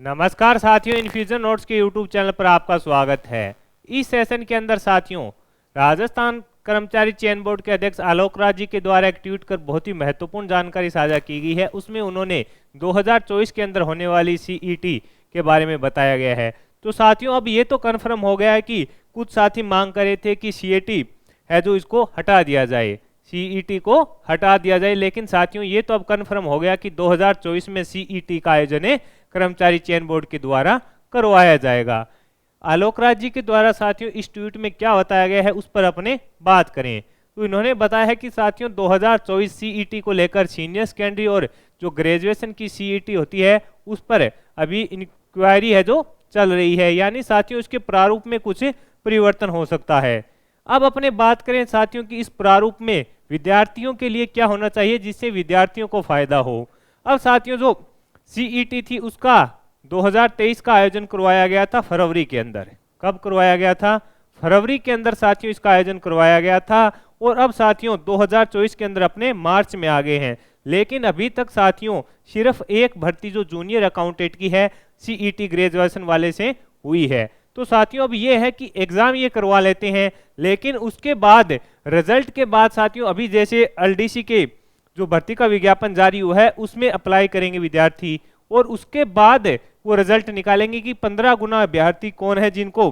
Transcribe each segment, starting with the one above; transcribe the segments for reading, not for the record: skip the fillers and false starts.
नमस्कार साथियों, infusion notes के यूट्यूब चैनल पर आपका स्वागत है। इस सेशन के अंदर साथियों राजस्थान कर्मचारी चयन बोर्ड के अध्यक्ष आलोक राज जी के द्वारा एक ट्वीट कर बहुत ही महत्वपूर्ण जानकारी साझा की गई है। उसमें उन्होंने 2024 के अंदर होने वाली सीईटी के बारे में बताया गया है। तो साथियों अब ये तो कन्फर्म हो गया है कि कुछ साथी मांग कर रहे थे कि सीईटी है जो इसको हटा दिया जाए, सीईटी को हटा दिया जाए, लेकिन साथियों ये तो अब कन्फर्म हो गया कि 2024 में सीईटी का आयोजन कर्मचारी चयन बोर्ड के द्वारा करवाया जाएगा। आलोक राज जी के द्वारा साथियों इस ट्वीट में क्या बताया गया है उस पर अपने बात करें तो इन्होंने बताया है कि साथियों 2024 सीईटी को लेकर सीनियर सेकेंडरी और जो ग्रेजुएशन की सीईटी होती है उस पर अभी इंक्वायरी है जो चल रही है, यानी साथियों इसके प्रारूप में कुछ परिवर्तन हो सकता है। अब अपने बात करें साथियों कि इस प्रारूप में विद्यार्थियों के लिए क्या होना चाहिए जिससे विद्यार्थियों को फायदा हो। अब साथियों जो सीईटी थी उसका 2023 का आयोजन करवाया गया था फरवरी के अंदर। कब करवाया गया था? फरवरी के अंदर साथियों इसका आयोजन करवाया गया था। और अब साथियों 2024 के अंदर अपने मार्च में आ गए हैं, लेकिन अभी तक साथियों सिर्फ एक भर्ती जो जूनियर अकाउंटेंट की है सीईटी ग्रेजुएशन वाले से हुई है। तो साथियों अब ये है कि एग्जाम ये करवा लेते हैं, लेकिन उसके बाद रिजल्ट के बाद साथियों अभी जैसे एलडीसी के जो भर्ती का विज्ञापन जारी हुआ है उसमें अप्लाई करेंगे विद्यार्थी और उसके बाद वो रिजल्ट निकालेंगे कि 15 गुना अभ्यर्थी कौन है जिनको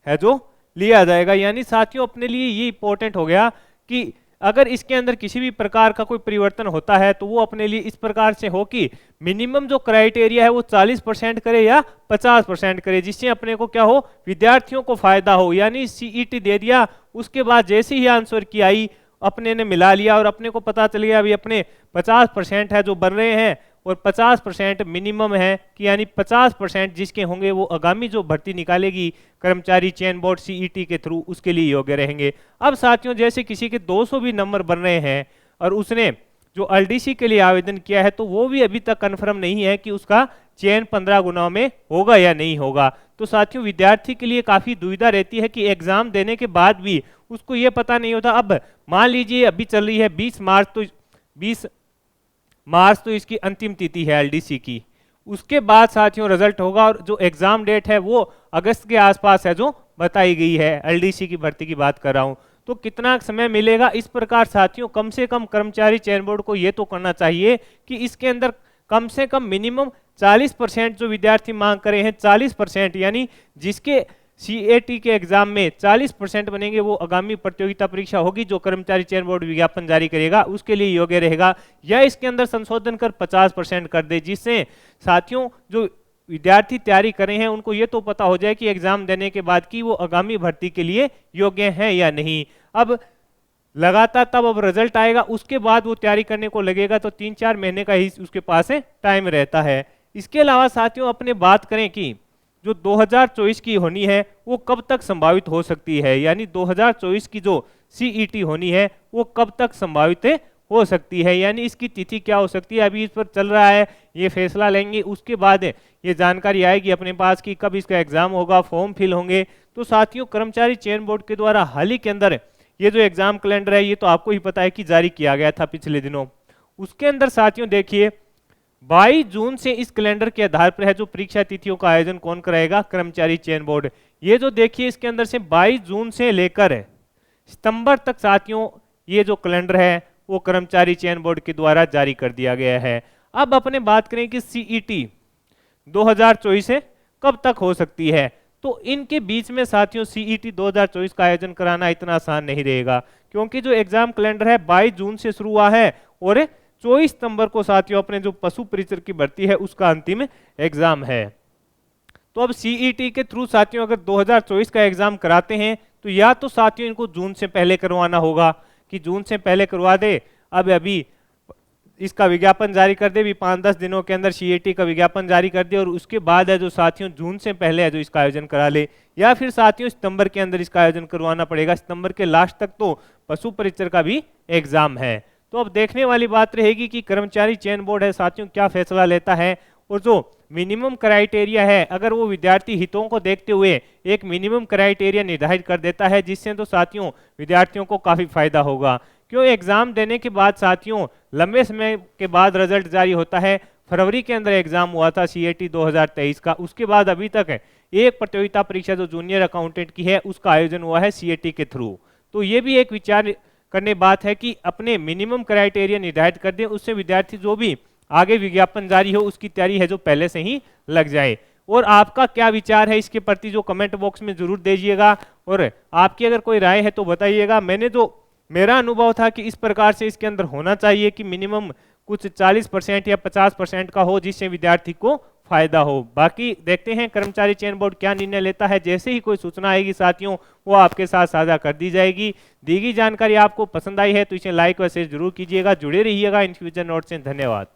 है जो लिया जाएगा। यानी साथियों अपने लिए ये इंपॉर्टेंट हो गया कि अगर इसके अंदर किसी भी प्रकार का कोई परिवर्तन होता है तो वो अपने लिए इस प्रकार से हो कि मिनिमम जो क्राइटेरिया है वो 40% करे या 50% करे, जिससे अपने को क्या हो, विद्यार्थियों को फायदा हो। यानी सीईटी दे दिया, उसके बाद जैसे ही आंसर की आई अपने ने मिला लिया और अपने को पता चल गया अभी अपने 50% है जो बन रहे हैं और 50% मिनिमम है कि यानी 50% जिसके होंगे वो आगामी जो भर्ती निकालेगी कर्मचारी चयन बोर्ड सीईटी के थ्रू उसके लिए योग्य रहेंगे। अब साथियों जैसे किसी के 200 भी नंबर बन रहे हैं और उसने जो एलडीसी के लिए आवेदन किया है तो वो भी अभी तक कन्फर्म नहीं है कि उसका चयन 15 गुनाओं में होगा या नहीं होगा। तो साथियों विद्यार्थी के लिए काफी दुविधा रहती है कि एग्जाम देने के बाद भी उसको ये पता नहीं होता। अब मान लीजिए अभी चल रही है 20 मार्च तो इसकी अंतिम तिथि है एलडीसी की, उसके बाद साथियों रिजल्ट होगा और जो एग्जाम डेट है वो अगस्त के आसपास है जो बताई गई है। एलडीसी की भर्ती की बात कर रहा हूं, तो कितना समय मिलेगा। इस प्रकार साथियों कम से कम कर्मचारी चयन बोर्ड को ये तो करना चाहिए कि इसके अंदर कम से कम मिनिमम 40% जो विद्यार्थी मांग करे हैं 40%, यानी जिसके सीएटी के एग्जाम में 40% बनेंगे वो आगामी प्रतियोगिता परीक्षा होगी जो कर्मचारी चयन बोर्ड विज्ञापन जारी करेगा उसके लिए योग्य रहेगा, या इसके अंदर संशोधन कर 50% कर दे, जिससे साथियों जो विद्यार्थी तैयारी कर रहे हैं उनको ये तो पता हो जाए कि एग्जाम देने के बाद कि वो आगामी भर्ती के लिए योग्य हैं या नहीं। अब लगातार तब अब रिजल्ट आएगा उसके बाद वो तैयारी करने को लगेगा, तो 3-4 महीने का ही उसके पास टाइम रहता है। इसके अलावा साथियों अपने बात करें कि जो 2024 की होनी है वो कब तक संभावित हो सकती है, यानी 2024 की जो सीईटी होनी है वो कब तक संभावित हो सकती है, यानी इसकी तिथि क्या हो सकती है। अभी इस पर चल रहा है, ये फैसला लेंगे, उसके बाद ये जानकारी आएगी अपने पास कि कब इसका एग्जाम होगा, फॉर्म फिल होंगे। तो साथियों कर्मचारी चयन बोर्ड के द्वारा हाल ही के अंदर ये जो एग्जाम कैलेंडर है ये तो आपको ही पता है कि जारी किया गया था पिछले दिनों। उसके अंदर साथियों देखिए 22 जून से इस कैलेंडर के आधार पर है जो परीक्षा तिथियों का आयोजन कौन कराएगा, कर्मचारी चयन बोर्ड। ये जो देखिए इसके अंदर से 22 जून से लेकर सितंबर तक साथियों ये जो कैलेंडर है वो कर्मचारी चयन बोर्ड के द्वारा जारी कर दिया गया है। अब अपने बात करें कि सीईटी 2024 कब तक हो सकती है, तो इनके बीच में साथियों सीईटी 2024 का आयोजन कराना इतना आसान नहीं रहेगा, क्योंकि जो एग्जाम कैलेंडर है 22 जून से शुरू हुआ है और 24 सितंबर को साथियों अपने जो पशु परिचर की भर्ती है उसका अंतिम एग्जाम है। तो अब सीईटी के थ्रू साथियों अगर 2024 का एग्जाम कराते हैं तो या तो साथियों इनको जून से पहले करवाना होगा कि जून से पहले करवा दे, अब अभी इसका विज्ञापन जारी कर दे, भी 5-10 दिनों के अंदर सीईटी का विज्ञापन जारी कर दे और उसके बाद है जो साथियों जून से पहले है जो इसका आयोजन करा ले, या फिर साथियों सितंबर के अंदर इसका आयोजन करवाना पड़ेगा। सितंबर के लास्ट तक तो पशु परिचर का भी एग्जाम है। तो अब देखने वाली बात रहेगी कि कर्मचारी चयन बोर्ड है साथियों क्या फैसला लेता है, और जो मिनिमम क्राइटेरिया है अगर वो विद्यार्थी हितों को देखते हुए एक मिनिमम क्राइटेरिया निर्धारित कर देता है जिससे तो साथियों विद्यार्थियों को काफी फायदा होगा। क्यों एग्जाम देने के बाद साथियों लंबे समय के बाद रिजल्ट जारी होता है, फरवरी के अंदर एग्जाम हुआ था CAT 2023 का, उसके बाद अभी तक है एक प्रतियोगिता परीक्षा जो जूनियर अकाउंटेंट की है उसका आयोजन हुआ है CAT के थ्रू। तो ये भी एक विचार करने बात है कि अपने मिनिमम क्राइटेरिया निर्धारित कर दें, उससे विद्यार्थी जो भी आगे विज्ञापन जारी हो उसकी तैयारी है जो पहले से ही लग जाए। और आपका क्या विचार है इसके प्रति जो कमेंट बॉक्स में जरूर दीजिएगा, और आपकी अगर कोई राय है तो बताइएगा। मेरा अनुभव था कि इस प्रकार से इसके अंदर होना चाहिए कि मिनिमम कुछ 40% या 50% का हो जिससे विद्यार्थी को फायदा हो। बाकी देखते हैं कर्मचारी चयन बोर्ड क्या निर्णय लेता है। जैसे ही कोई सूचना आएगी साथियों वो आपके साथ साझा कर दी जाएगी। दी गई जानकारी आपको पसंद आई है तो इसे लाइक व शेयर जरूर कीजिएगा। जुड़े रहिएगा इन फ्यूचर नोट से। धन्यवाद।